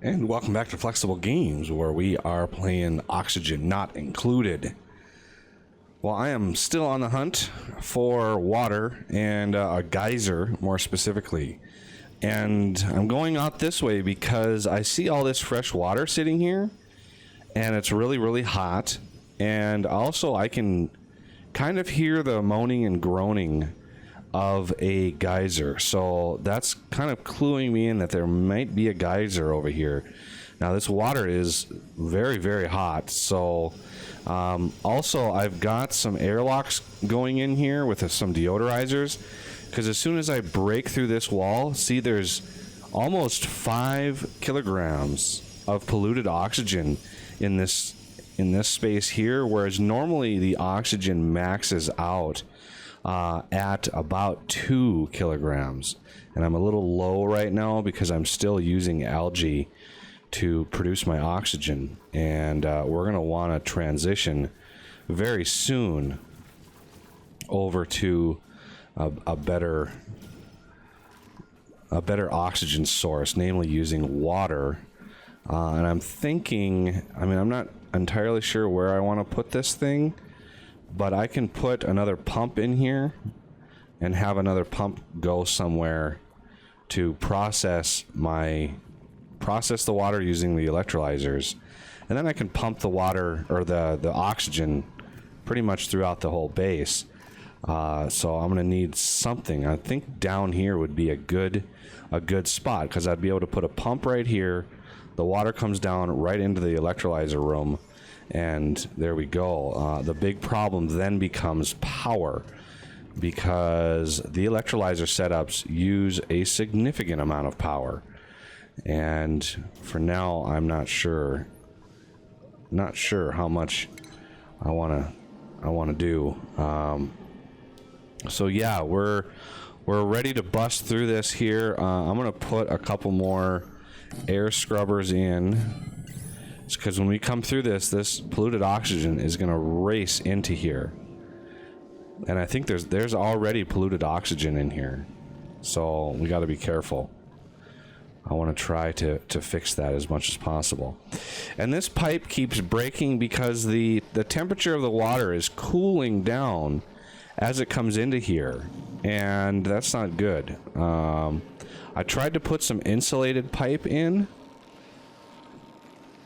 And welcome back to Flexible Games, where we are playing Oxygen Not Included. Well, I am still on the hunt for water and a geyser, more specifically. And I'm going out this way because I see all this fresh water sitting here, and it's really, really hot. And also, I can kind of hear the moaning and groaning of a geyser, so that's kind of cluing me in that there might be a geyser over here. Now this water is very, very hot, so also I've got some airlocks going in here with some deodorizers, because as soon as I break through this wall, see, there's almost 5 kilograms of polluted oxygen in this space here, whereas normally the oxygen maxes out at about 2 kilograms, and I'm a little low right now because I'm still using algae to produce my oxygen, and we're going to want to transition very soon over to a better oxygen source, namely using water. And I'm thinking, I'm not entirely sure where I want to put this thing, but I can put another pump in here and have another pump go somewhere to process the water using the electrolyzers, and then I can pump the water or the oxygen pretty much throughout the whole base. So I'm gonna need something. I think down here would be a good spot, because I'd be able to put a pump right here. The water comes down right into the electrolyzer room, and there we go. The big problem then becomes power, because the electrolyzer setups use a significant amount of power, and for now I'm not sure how much I want to do. So yeah, we're ready to bust through this here. I'm gonna put a couple more air scrubbers in, because when we come through this polluted oxygen is going to race into here, and I think there's already polluted oxygen in here, so we got to be careful. I want to try to fix that as much as possible. And this pipe keeps breaking because the temperature of the water is cooling down as it comes into here, and that's not good. I tried to put some insulated pipe in,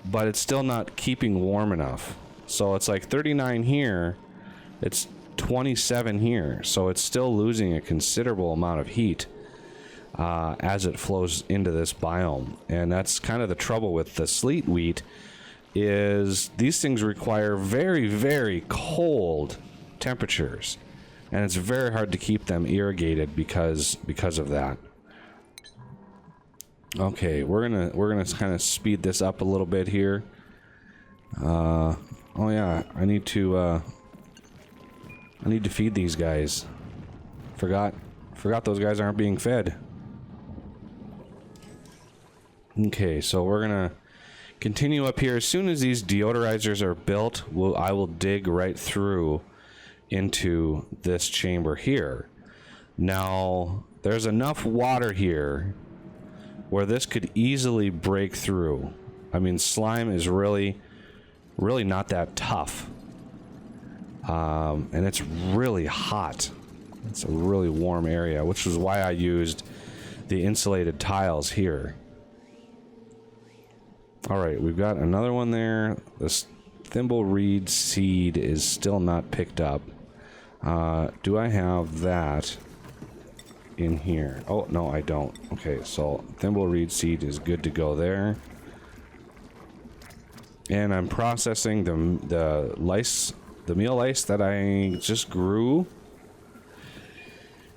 but it's still not keeping warm enough. So it's like 39 here, it's 27 here, so it's still losing a considerable amount of heat as it flows into this biome. And that's kind of the trouble with the sleet wheat, is these things require very, very cold temperatures, and it's very hard to keep them irrigated because of that. Okay, we're gonna kind of speed this up a little bit here. Oh yeah, I need to feed these guys. Forgot those guys aren't being fed. Okay, so we're gonna continue up here. As soon as these deodorizers are built, I will dig right through into this chamber here. Now, there's enough water here where this could easily break through. I mean, slime is really not that tough. And it's really hot. It's a really warm area, which is why I used the insulated tiles here. Alright, we've got another one there. This thimbleweed seed is still not picked up. Do I have that in here? Oh, no, I don't. Okay, so thimbleweed seed is good to go there. And I'm processing the meal lice that I just grew.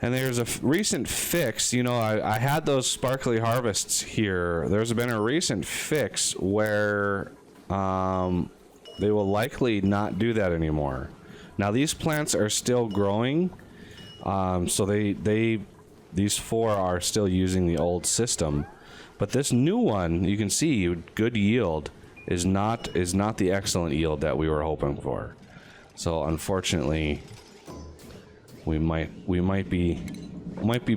And there's a recent fix. You know, I had those sparkly harvests here. There's been a recent fix where they will likely not do that anymore. Now these plants are still growing, so these 4 are still using the old system, but this new one, you can see good yield is not the excellent yield that we were hoping for. So unfortunately, we might be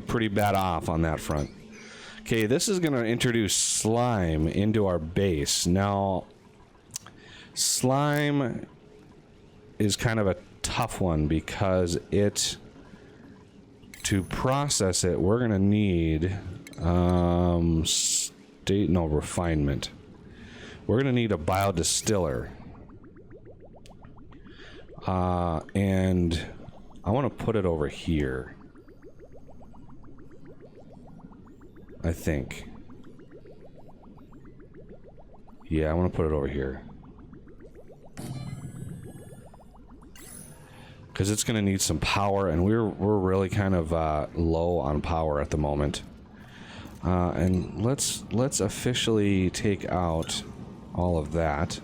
pretty bad off on that front. Okay, this is going to introduce slime into our base. Now, slime is kind of a tough one because to process it, we're going to need refinement. We're going to need a biodistiller. And I want to put it over here. I think. Yeah, I want to put it over here. Because it's going to need some power, and we're really kind of low on power at the moment. And let's officially take out all of that.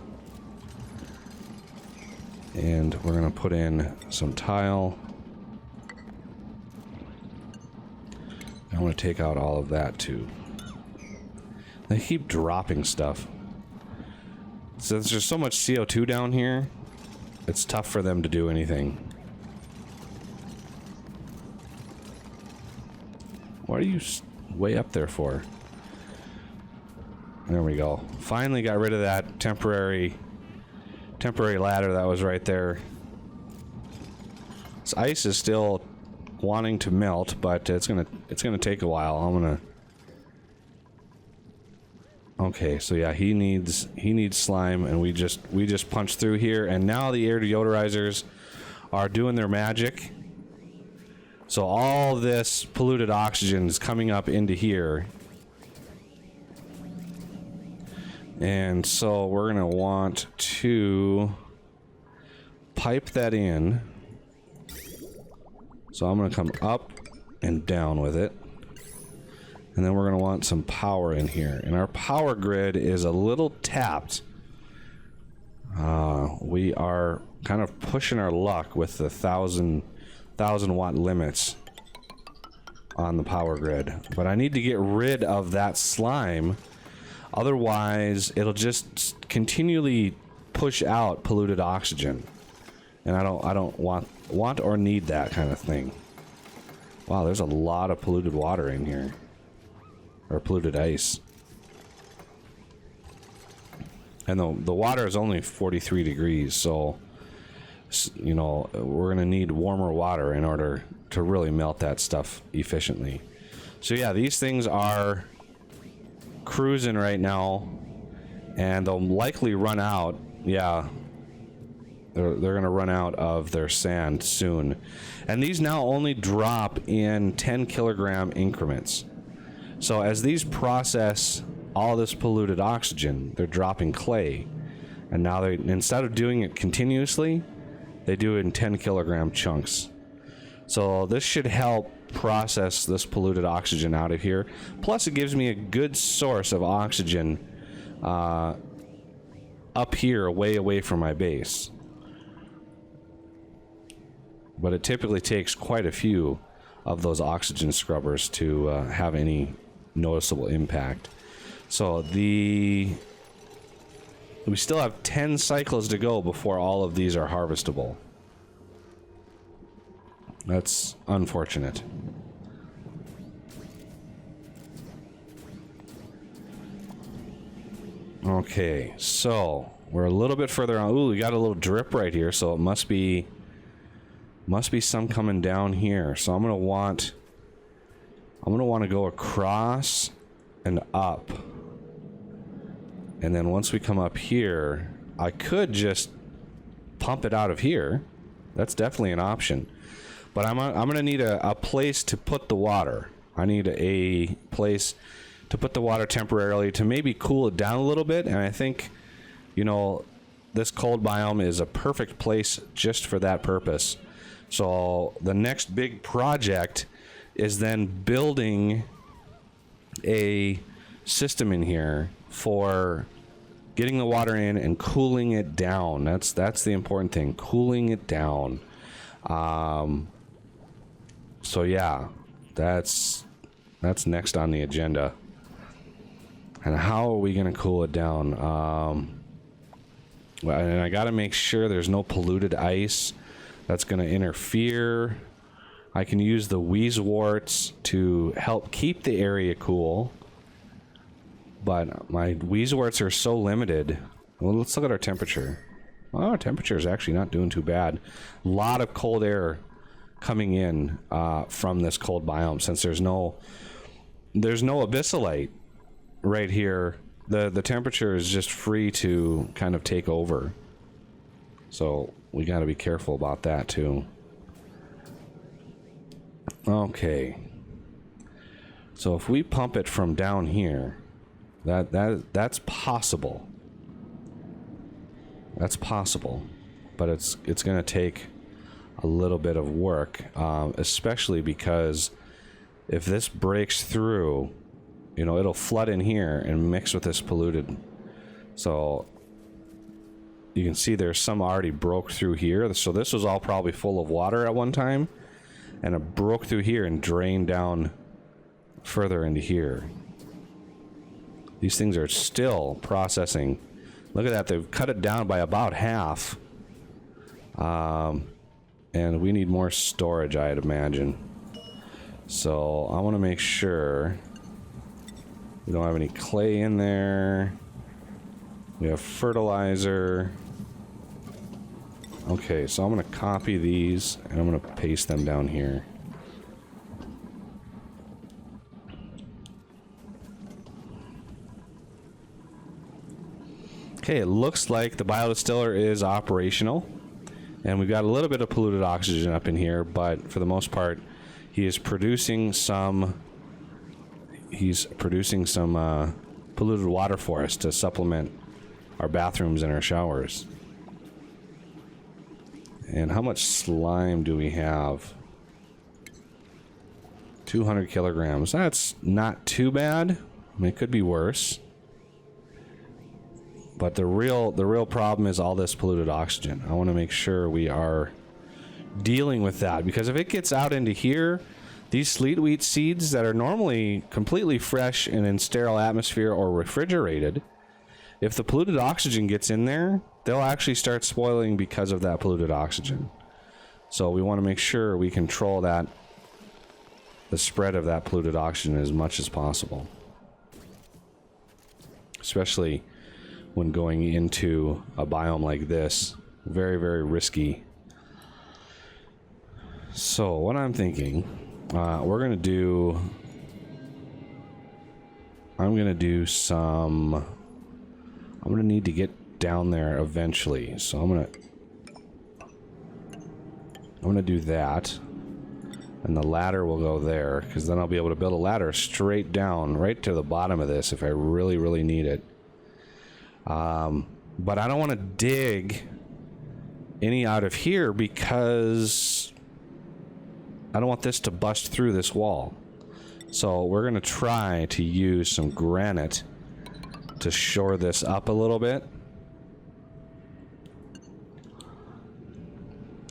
And we're going to put in some tile. I want to take out all of that too. They keep dropping stuff. Since there's so much CO2 down here, it's tough for them to do anything. What are you way up there for? There we go. Finally got rid of that temporary ladder that was right there. This ice is still wanting to melt, but it's gonna take a while. Okay, so yeah, he needs slime, and we just punched through here, and now the air deodorizers are doing their magic. So all this polluted oxygen is coming up into here, and so we're gonna want to pipe that in. So I'm going to come up and down with it. And then we're going to want some power in here. And our power grid is a little tapped. We are kind of pushing our luck with the 1,000 watt limits on the power grid. But I need to get rid of that slime. Otherwise, it'll just continually push out polluted oxygen. And I don't want or need that kind of thing. Wow, there's a lot of polluted water in here. Or polluted ice. And the water is only 43 degrees, so you know, we're gonna need warmer water in order to really melt that stuff efficiently. So yeah, these things are cruising right now, and they'll likely run out. Yeah, they're gonna run out of their sand soon. And these now only drop in 10 kilogram increments. So as these process all this polluted oxygen, they're dropping clay. And now they, instead of doing it continuously, they do it in 10 kilogram chunks. So this should help process this polluted oxygen out of here. Plus it gives me a good source of oxygen up here, way away from my base. But it typically takes quite a few of those oxygen scrubbers to have any noticeable impact. So we still have 10 cycles to go before all of these are harvestable. That's unfortunate. Okay, so we're a little bit further on. Ooh, we got a little drip right here, so it must be some coming down here. So I'm gonna want to go across and up. And then once we come up here, I could just pump it out of here. That's definitely an option. But I'm gonna need a place to put the water. I need a place to put the water temporarily to maybe cool it down a little bit. And I think, you know, this cold biome is a perfect place just for that purpose. So the next big project is then building a system in here for getting the water in and cooling it down. That's the important thing, cooling it down. So yeah, that's next on the agenda. And how are we gonna cool it down? Well, and I gotta make sure there's no polluted ice that's gonna interfere. I can use the wheeze warts to help keep the area cool. But my Weezeworts are so limited. Well, let's look at our temperature. Well, our temperature is actually not doing too bad. A lot of cold air coming in from this cold biome. Since there's no abyssalite right here, the temperature is just free to kind of take over. So we got to be careful about that too. Okay. So if we pump it from down here, that's possible. That's possible, but it's going to take a little bit of work, especially because if this breaks through, you know, it'll flood in here and mix with this polluted. So you can see there's some already broke through here. So this was all probably full of water at one time, and it broke through here and drained down further into here. These things are still processing. Look at that, they've cut it down by about half. And we need more storage, I'd imagine. So I want to make sure we don't have any clay in there. We have fertilizer. Okay, so I'm going to copy these and I'm going to paste them down here. Okay, it looks like the biodistiller is operational, and we've got a little bit of polluted oxygen up in here, but for the most part, he is producing some. He's producing some polluted water for us to supplement our bathrooms and our showers. And how much slime do we have? 200 kilograms. That's not too bad. I mean, it could be worse. But the real problem is all this polluted oxygen. I want to make sure we are dealing with that, because if it gets out into here, these sleet wheat seeds that are normally completely fresh and in sterile atmosphere or refrigerated, if the polluted oxygen gets in there, they'll actually start spoiling because of that polluted oxygen. So we want to make sure we control that, the spread of that polluted oxygen as much as possible. Especially when going into a biome like this. Very, very risky. So what I'm thinking, we're gonna do, I'm gonna need to get down there eventually, so I'm gonna do that, and the ladder will go there, because then I'll be able to build a ladder straight down right to the bottom of this if I really, really need it. But I don't want to dig any out of here because I don't want this to bust through this wall. So we're going to try to use some granite to shore this up a little bit.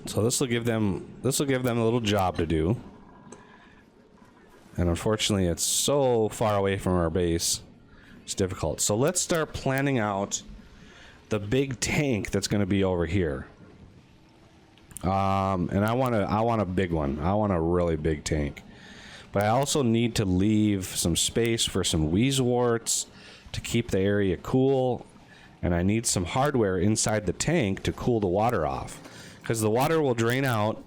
So this will give them a little job to do. And unfortunately, it's so far away from our base. It's difficult. So let's start planning out the big tank that's going to be over here. And I want a big one. I want a really big tank. But I also need to leave some space for some Weezeworts to keep the area cool. And I need some hardware inside the tank to cool the water off. Because the water will drain out,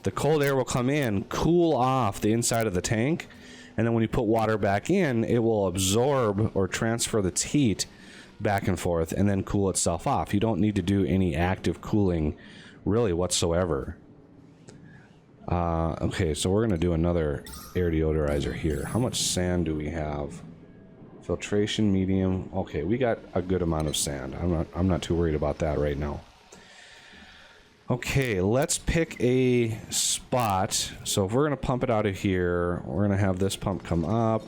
the cold air will come in, cool off the inside of the tank, and then when you put water back in, it will absorb or transfer its heat back and forth and then cool itself off. You don't need to do any active cooling really whatsoever. Okay, so we're going to do another air deodorizer here. How much sand do we have? Filtration medium. Okay, we got a good amount of sand. I'm not too worried about that right now. Okay, let's pick a spot. So if we're going to pump it out of here, we're going to have this pump come up.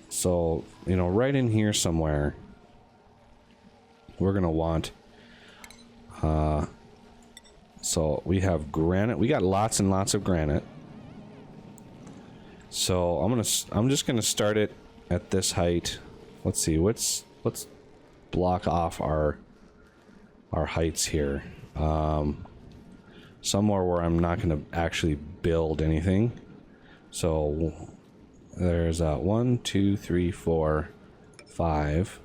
So, you know, right in here somewhere, we're going to want... so we have granite. We got lots and lots of granite. So I'm just going to start it at this height. Let's see, let's block off our heights here. Somewhere where I'm not going to actually build anything. So There's 1, 2, 3, 4, 5.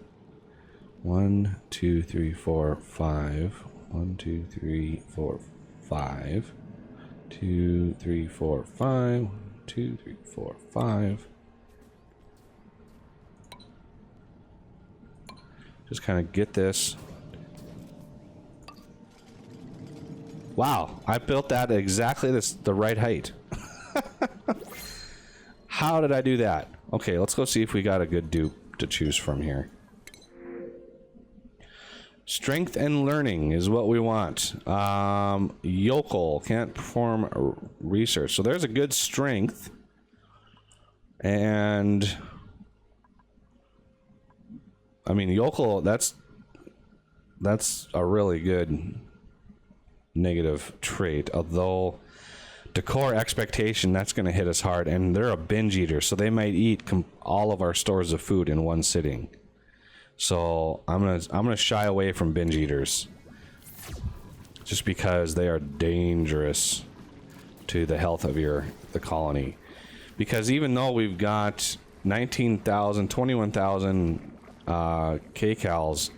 1, 2, 3, 4, 5. 1, 2, 3, 4, 5. 2, 3, 4, 5. 2, 3, 4, 5. Just kind of get this. Wow, I built that exactly the right height. How did I do that? Okay, let's go see if we got a good dupe to choose from here. Strength and learning is what we want. Yokel can't perform research. So there's a good strength. And I mean, yokel, that's a really good negative trait. Although decor expectation, that's going to hit us hard. And they're a binge eater, so they might eat all of our stores of food in one sitting. So I'm gonna shy away from binge eaters, just because they are dangerous to the health of the colony. Because even though we've got 19,000, 21,000 kcals,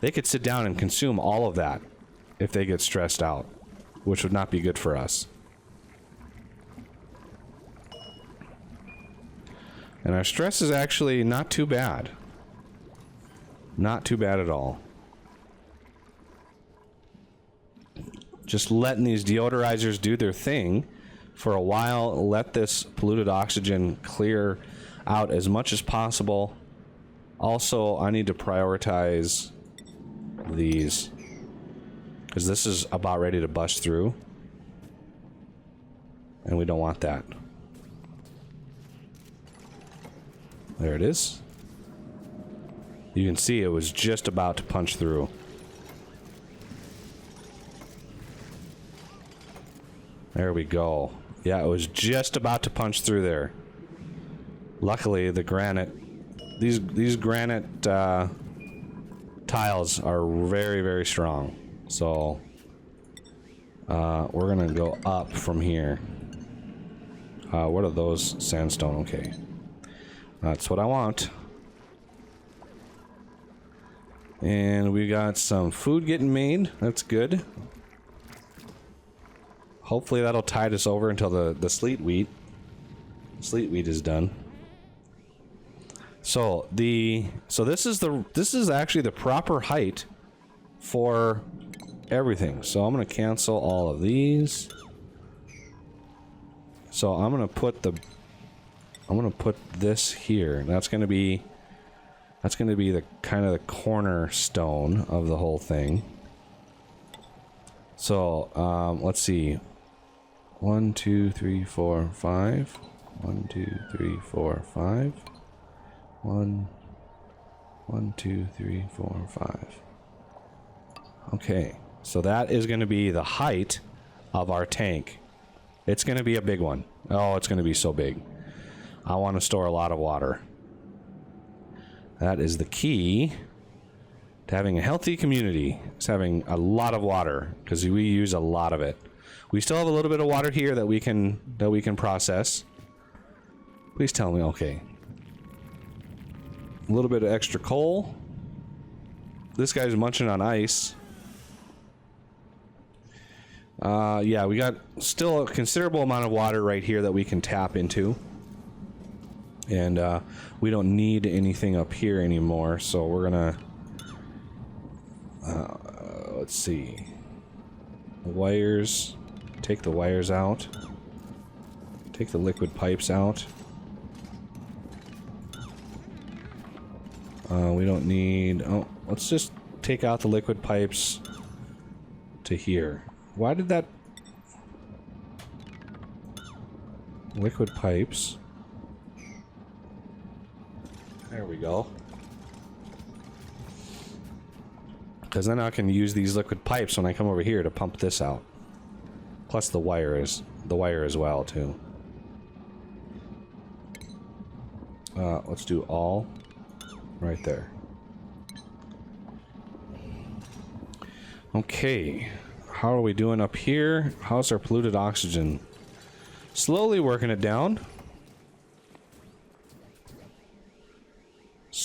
they could sit down and consume all of that if they get stressed out, which would not be good for us. And our stress is actually not too bad. Not too bad at all. Just letting these deodorizers do their thing for a while. Let this polluted oxygen clear out as much as possible. Also, I need to prioritize these, because this is about ready to bust through. And we don't want that. There it is. You can see it was just about to punch through. There we go. Yeah, it was just about to punch through there. Luckily, the granite, these granite tiles are very, very strong. So we're gonna go up from here. What are those? Sandstone. Okay, that's what I want. And we got some food getting made. That's good. Hopefully that'll tide us over until the sleet wheat is done. So this is actually the proper height for everything. So I'm gonna cancel all of these. So I'm gonna put this here. That's gonna be the kind of the cornerstone of the whole thing. So let's see. 1, 2, 3, 4, 5. 1, 2, 3, 4, 5. 1, 2, 3, 4, 5. Okay, so that is going to be the height of our tank. It's going to be a big one. Oh, it's going to be so big. I want to store a lot of water. That is the key to having a healthy community. It's having a lot of water, because we use a lot of it. We still have a little bit of water here that we can process. Please tell me, okay. A little bit of extra coal. This guy's munching on ice. Yeah, we got still a considerable amount of water right here that we can tap into. And we don't need anything up here anymore, so we're gonna let's see, wires, take the wires out, take the liquid pipes out. We don't need, oh, let's just take out the liquid pipes to here. Why did that liquid pipes? There we go. Because then I can use these liquid pipes when I come over here to pump this out. Plus the wire as well too. Let's do all right there. Okay, how are we doing up here? How's our polluted oxygen? Slowly working it down.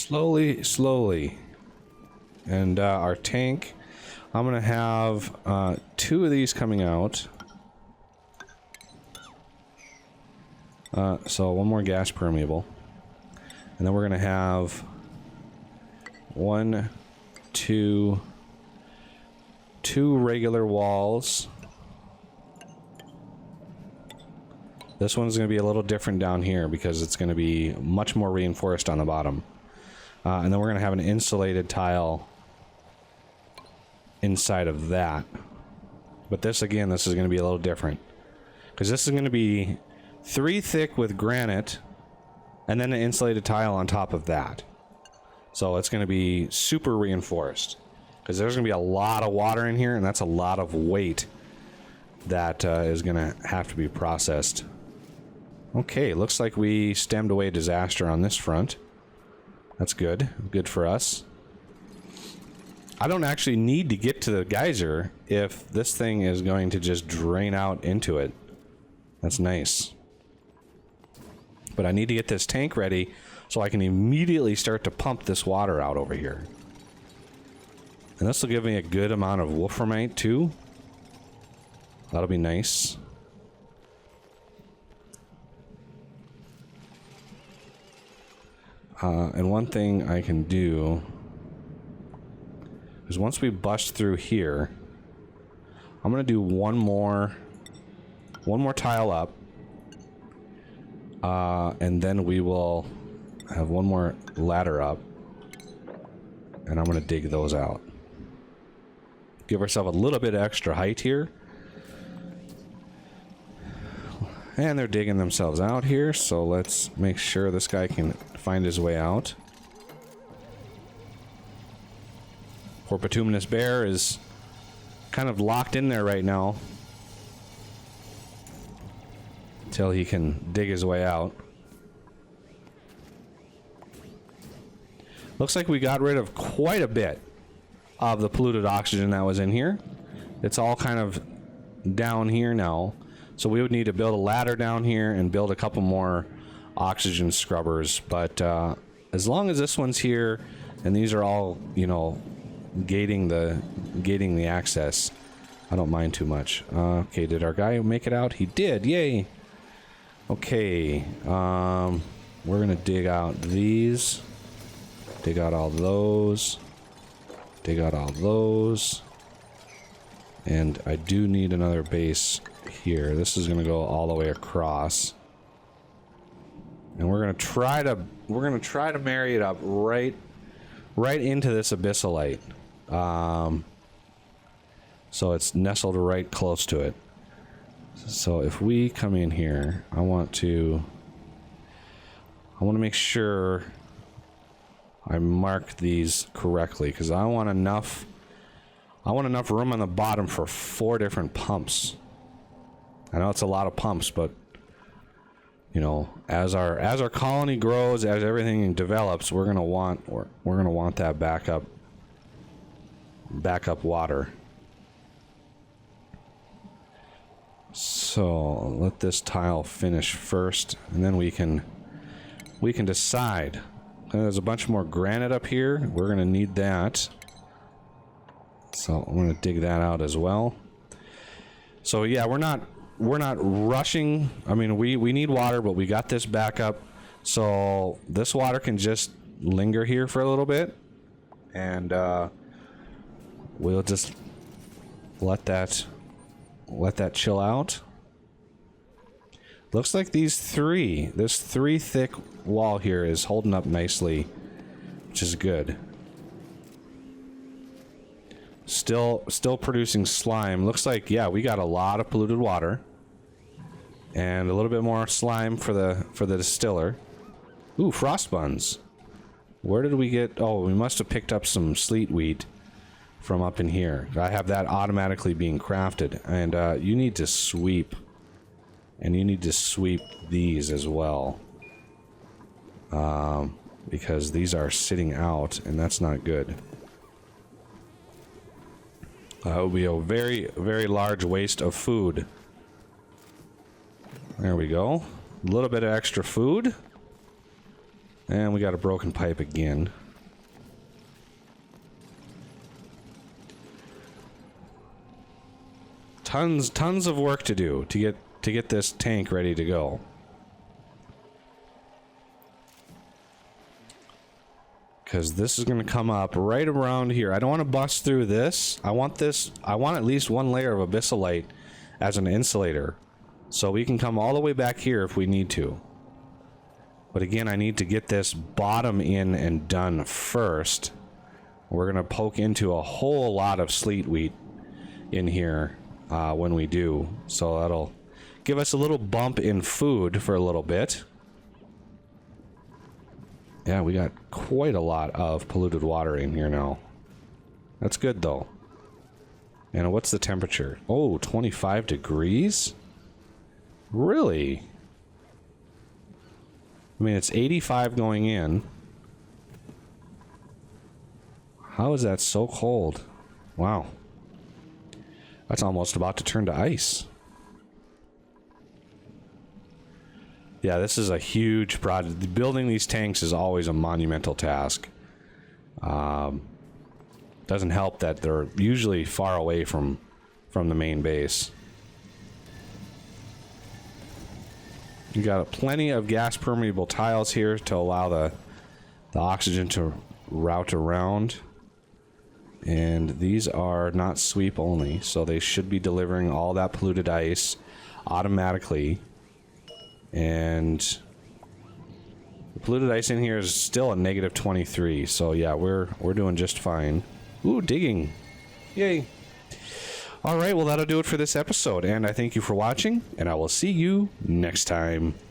Slowly, slowly. And our tank, I'm gonna have 2 of these coming out. So 1 more gas permeable. And then we're gonna have 1, 2 regular walls. This one's going to be a little different down here because it's going to be much more reinforced on the bottom. And then we're going to have an insulated tile inside of that. But this, again, this is going to be a little different. Because this is going to be 3 thick with granite and then an insulated tile on top of that. So it's going to be super reinforced. Because there's going to be a lot of water in here, and that's a lot of weight that is going to have to be processed. Okay, looks like we stemmed away disaster on this front. That's good. Good for us. I don't actually need to get to the geyser if this thing is going to just drain out into it. That's nice. But I need to get this tank ready so I can immediately start to pump this water out over here. And this will give me a good amount of wolframite too. That'll be nice. And one thing I can do is once we bust through here, I'm gonna do one more tile up, and then we will have 1 more ladder up, and I'm gonna dig those out. Give ourselves a little bit of extra height here. And they're digging themselves out here, so let's make sure this guy can find his way out. Poor bituminous bear is kind of locked in there right now until he can dig his way out. Looks like we got rid of quite a bit of the polluted oxygen that was in here. It's all kind of down here now. So we would need to build a ladder down here and build a couple more oxygen scrubbers. But as long as this one's here and these are all, you know, gating the access, I don't mind too much. Okay, did our guy make it out? He did. Yay. Okay. We're gonna dig out these. Dig out all those. Dig out all those. And I do need another base here. This is going to go all the way across. And we're going to try to marry it up right into this abyssalite. So it's nestled right close to it. So if we come in here, I want to make sure I mark these correctly, because I want enough room on the bottom for 4 different pumps. I know it's a lot of pumps, but you know, as our colony grows, as everything develops, we're gonna want that backup water. So let this tile finish first, and then we can decide. There's a bunch more granite up here. We're gonna need that. So I'm gonna dig that out as well. So yeah, we're not rushing. I mean, we need water, but we got this backup. So this water can just linger here for a little bit, and we'll just let that chill out. Looks like this 3 thick wall here is holding up nicely, which is good. Still producing slime. Looks like, yeah, we got a lot of polluted water. And a little bit more slime for the distiller. Ooh, frost buns. Where did we get... Oh, we must have picked up some sleet wheat from up in here. I have that automatically being crafted. And you need to sweep. And you need to sweep these as well. Because these are sitting out, and that's not good. It would be a very, very large waste of food. There we go. A little bit of extra food. And we got a broken pipe again. Tons of work to do to get this tank ready to go. Because this is going to come up right around here. I don't want to bust through this. I want at least one layer of abyssalite as an insulator. So we can come all the way back here if we need to. But again, I need to get this bottom in and done first. We're going to poke into a whole lot of sleet wheat in here when we do. So that'll give us a little bump in food for a little bit. Yeah, we got quite a lot of polluted water in here now. That's good, though. And what's the temperature? Oh, 25 degrees? Really? I mean, it's 85 going in. How is that so cold? Wow. That's almost about to turn to ice. Yeah, this is a huge project. Building these tanks is always a monumental task. Doesn't help that they're usually far away from the main base. You got plenty of gas permeable tiles here to allow the oxygen to route around. And these are not sweep only, so they should be delivering all that polluted ice automatically. And the polluted ice in here is still a negative 23, so yeah, we're doing just fine. Ooh, digging. Yay. Alright, well that'll do it for this episode, and I thank you for watching, and I will see you next time.